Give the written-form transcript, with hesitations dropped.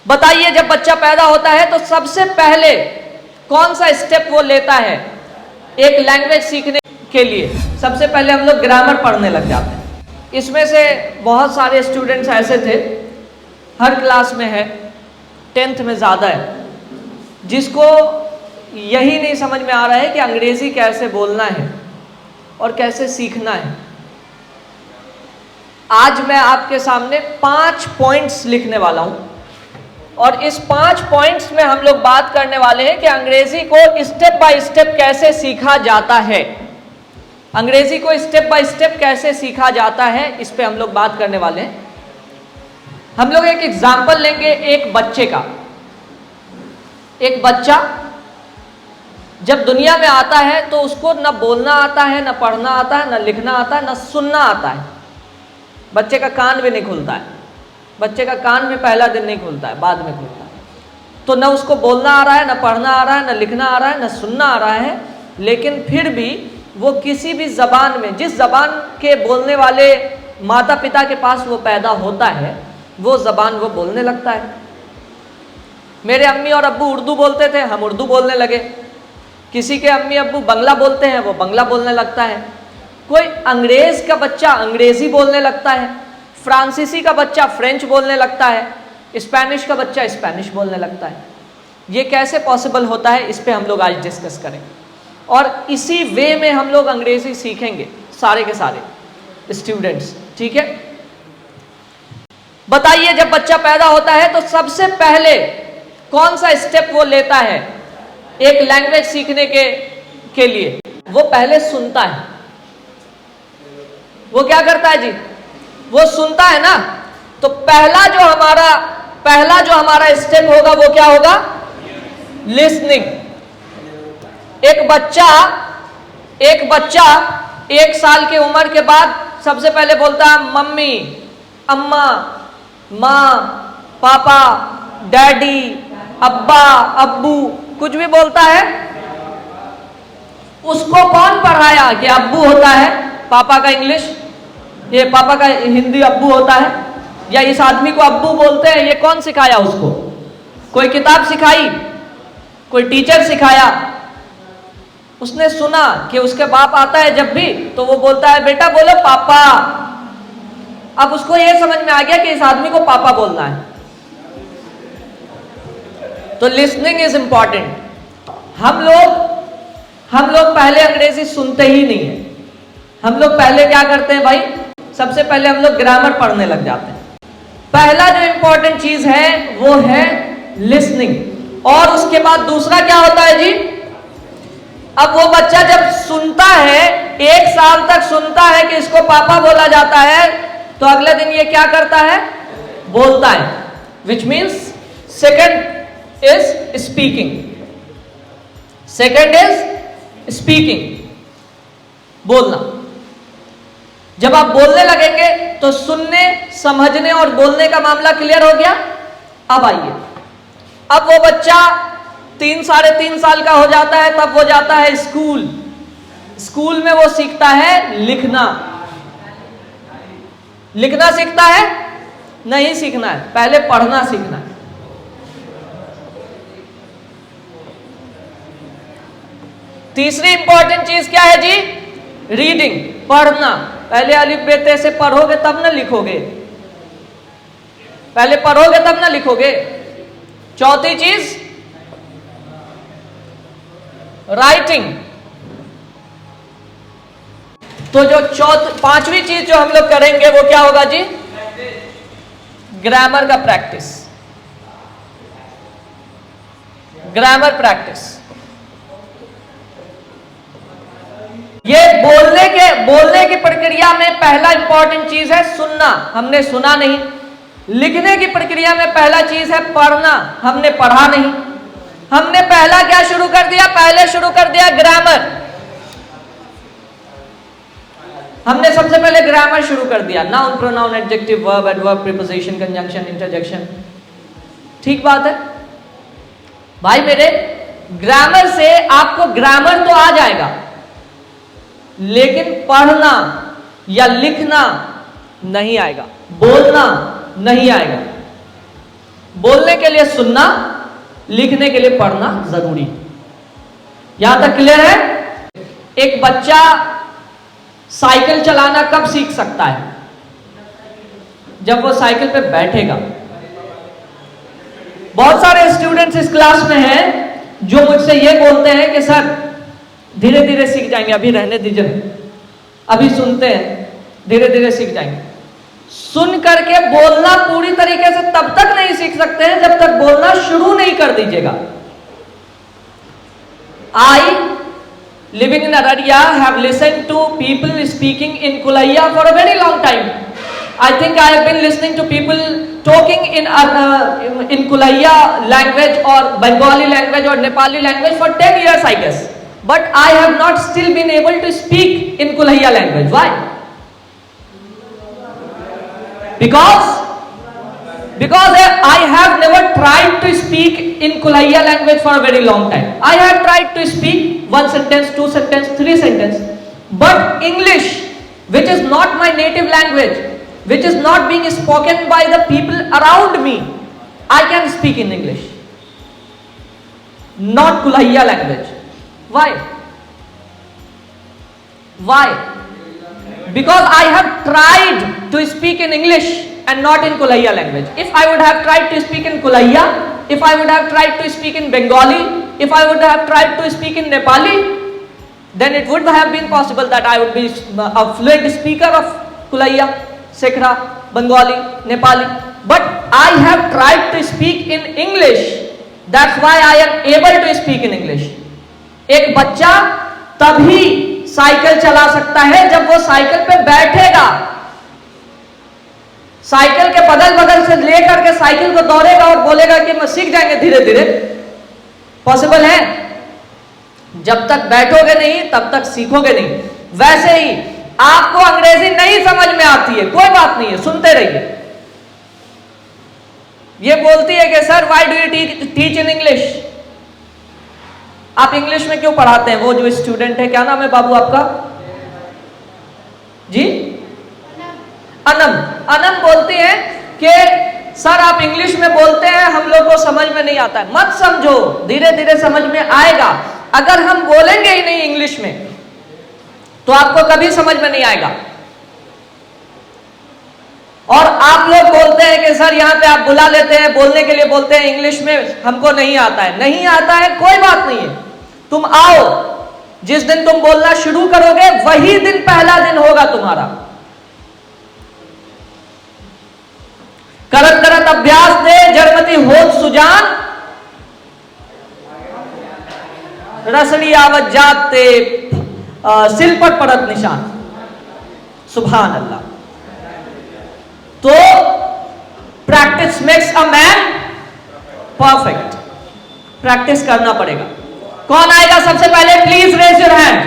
बताइए, जब बच्चा पैदा होता है तो सबसे पहले कौन सा स्टेप वो लेता है एक लैंग्वेज सीखने के लिए? सबसे पहले हम लोग ग्रामर पढ़ने लग जाते हैं। इसमें से बहुत सारे स्टूडेंट्स ऐसे थे, हर क्लास में है, 10th में ज़्यादा है, जिसको यही नहीं समझ में आ रहा है कि अंग्रेज़ी कैसे बोलना है और कैसे सीखना है। आज मैं आपके सामने 5 पॉइंट्स लिखने वाला हूं और इस 5 पॉइंट्स में हम लोग बात करने वाले हैं कि अंग्रेजी को स्टेप बाय स्टेप कैसे सीखा जाता है। अंग्रेजी को स्टेप बाय स्टेप कैसे सीखा जाता है, इस पे हम लोग बात करने वाले हैं। हम लोग एक एग्जाम्पल लेंगे एक बच्चे का। एक बच्चा जब दुनिया में आता है तो उसको न बोलना आता है, न पढ़ना आता है, न लिखना आता है, न सुनना आता है। बच्चे का कान भी नहीं खुलता है। बच्चे का कान भी पहला दिन नहीं खुलता है, बाद में खुलता है। तो न उसको बोलना आ रहा है, न पढ़ना आ रहा है, न लिखना आ रहा है, न सुनना आ रहा है, लेकिन फिर भी वो किसी भी ज़बान में, जिस ज़बान के बोलने वाले माता पिता के पास वो पैदा होता है, वो ज़बान वो बोलने लगता है। मेरे अम्मी और अब्बू उर्दू बोलते थे, हम उर्दू बोलने लगे। किसी के अम्मी अब्बू बंगला बोलते हैं, वो बंगला बोलने लगता है। कोई अंग्रेज़ का बच्चा अंग्रेज़ी बोलने लगता है, फ्रांसीसी का बच्चा फ्रेंच बोलने लगता है, स्पेनिश का बच्चा स्पेनिश बोलने लगता है। ये कैसे पॉसिबल होता है, इस पे हम लोग आज डिस्कस करेंगे और इसी वे में हम लोग अंग्रेज़ी सीखेंगे सारे के सारे स्टूडेंट्स, ठीक है। बताइए, जब बच्चा पैदा होता है तो सबसे पहले कौन सा स्टेप वो लेता है एक लैंग्वेज सीखने के लिए? वो पहले सुनता है। वो क्या करता है जी? वो सुनता है ना। तो पहला जो हमारा स्टेप होगा वो क्या होगा? लिसनिंग। एक बच्चा 1 साल की उम्र के बाद सबसे पहले बोलता है मम्मी, अम्मा, माँ, पापा, डैडी, अब्बा, अब्बू, कुछ भी बोलता है। उसको कौन पढ़ाया कि अब्बू होता है पापा का इंग्लिश, ये पापा का हिंदी अब्बू होता है, या इस आदमी को अब्बू बोलते हैं, ये कौन सिखाया उसको? कोई किताब सिखाई, कोई टीचर सिखाया? उसने सुना कि उसके बाप आता है जब भी तो वो बोलता है बेटा बोलो पापा। अब उसको ये समझ में आ गया कि इस आदमी को पापा बोलना है। तो लिसनिंग इज इंपॉर्टेंट। हम लोग पहले अंग्रेजी सुनते ही नहीं है। हम लोग पहले क्या करते हैं भाई? सबसे पहले हम लोग ग्रामर पढ़ने लग जाते हैं। पहला जो इंपॉर्टेंट चीज है वो है लिसनिंग। और उसके बाद दूसरा क्या होता है जी? अब वो बच्चा जब सुनता है, 1 साल तक सुनता है कि इसको पापा बोला जाता है, तो अगले दिन ये क्या करता है? बोलता है। Which means second is speaking. Second is speaking, बोलना। जब आप बोलने लगेंगे तो सुनने, समझने और बोलने का मामला क्लियर हो गया। अब आइए, अब वो बच्चा 3 साढ़े 3 साल का हो जाता है, तब वो जाता है स्कूल। स्कूल में वो सीखता है लिखना। लिखना सीखता है? नहीं सीखना है, पहले पढ़ना सीखना है। तीसरी इंपॉर्टेंट चीज क्या है जी? रीडिंग, पढ़ना। पहले अलिफ बे ते से पढ़ोगे तब ना लिखोगे, पहले पढ़ोगे तब ना लिखोगे। चौथी चीज राइटिंग। तो जो पांचवी चीज जो हम लोग करेंगे वो क्या होगा जी? ग्रामर का प्रैक्टिस। Grammar practice. ये बोलने की प्रक्रिया में पहला इंपॉर्टेंट चीज है सुनना, हमने सुना नहीं। लिखने की प्रक्रिया में पहला चीज है पढ़ना, हमने पढ़ा नहीं। हमने पहला क्या शुरू कर दिया? पहले शुरू कर दिया ग्रामर। हमने सबसे पहले ग्रामर शुरू कर दिया। Noun, pronoun, adjective, verb, adverb, preposition, conjunction, interjection. ठीक बात है भाई मेरे। ग्रामर से आपको ग्रामर तो आ जाएगा, लेकिन पढ़ना या लिखना नहीं आएगा, बोलना नहीं आएगा। बोलने के लिए सुनना, लिखने के लिए पढ़ना जरूरी। यहां तक क्लियर है? एक बच्चा साइकिल चलाना कब सीख सकता है? जब वो साइकिल पे बैठेगा। बहुत सारे स्टूडेंट्स इस क्लास में हैं जो मुझसे ये बोलते हैं कि सर धीरे धीरे सीख जाएंगे, अभी रहने दीजिए, अभी सुनते हैं, धीरे धीरे सीख जाएंगे। सुन करके बोलना पूरी तरीके से तब तक नहीं सीख सकते हैं जब तक बोलना शुरू नहीं कर दीजिएगा। आई living in Araria have listened to people speaking in Kulaiya for a very long time. I think I have been listening to people talking in Kulaiya language or Bengali language or Nepali language for 10 years I guess. But I have not still been able to speak in Kulaiya language. Why? Because I have never tried to speak in Kulaiya language for a very long time. I have tried to speak one sentence, two sentence, three sentence. But English, which is not my native language, which is not being spoken by the people around me, I can speak in English. Not Kulaiya language. Why? Why? Because I have tried to speak in English and not in Kulaiya language. If I would have tried to speak in Kulaiya, if I would have tried to speak in Bengali, if I would have tried to speak in Nepali, then it would have been possible that I would be a fluent speaker of Kulaiya, Sekhra, Bengali, Nepali. But I have tried to speak in English. That's why I am able to speak in English. एक बच्चा तभी cycle चला सकता है जब वो cycle पे बैठेगा। साइकिल के बगल बगल से लेकर के साइकिल को दौड़ेगा और बोलेगा कि मैं सीख जाएंगे धीरे धीरे, पॉसिबल है? जब तक बैठोगे नहीं तब तक सीखोगे नहीं। वैसे ही आपको अंग्रेजी नहीं समझ में आती है, कोई बात नहीं है, सुनते रहिए। ये बोलती है कि sir why do you teach in English? आप इंग्लिश में क्यों पढ़ाते हैं? वो जो स्टूडेंट है, क्या नाम है बाबू आपका जी? अनम बोलती है कि सर आप इंग्लिश में बोलते हैं, हम लोग को समझ में नहीं आता है। मत समझो, धीरे धीरे समझ में आएगा। अगर हम बोलेंगे ही नहीं इंग्लिश में तो आपको कभी समझ में नहीं आएगा। और आप लोग बोलते हैं कि सर यहां पे आप बुला लेते हैं, बोलने के लिए बोलते हैं इंग्लिश में, हमको नहीं आता है। नहीं आता है कोई बात नहीं है, तुम आओ। जिस दिन तुम बोलना शुरू करोगे वही दिन पहला दिन होगा तुम्हारा। करत करत अभ्यास दे जड़मती होत सुजान, रसड़ी आवत जाते सिल पर पड़त निशान। सुभान अल्लाह। तो practice makes a man perfect. Practice करना पड़ेगा। कौन आएगा सबसे पहले? Please raise your hand.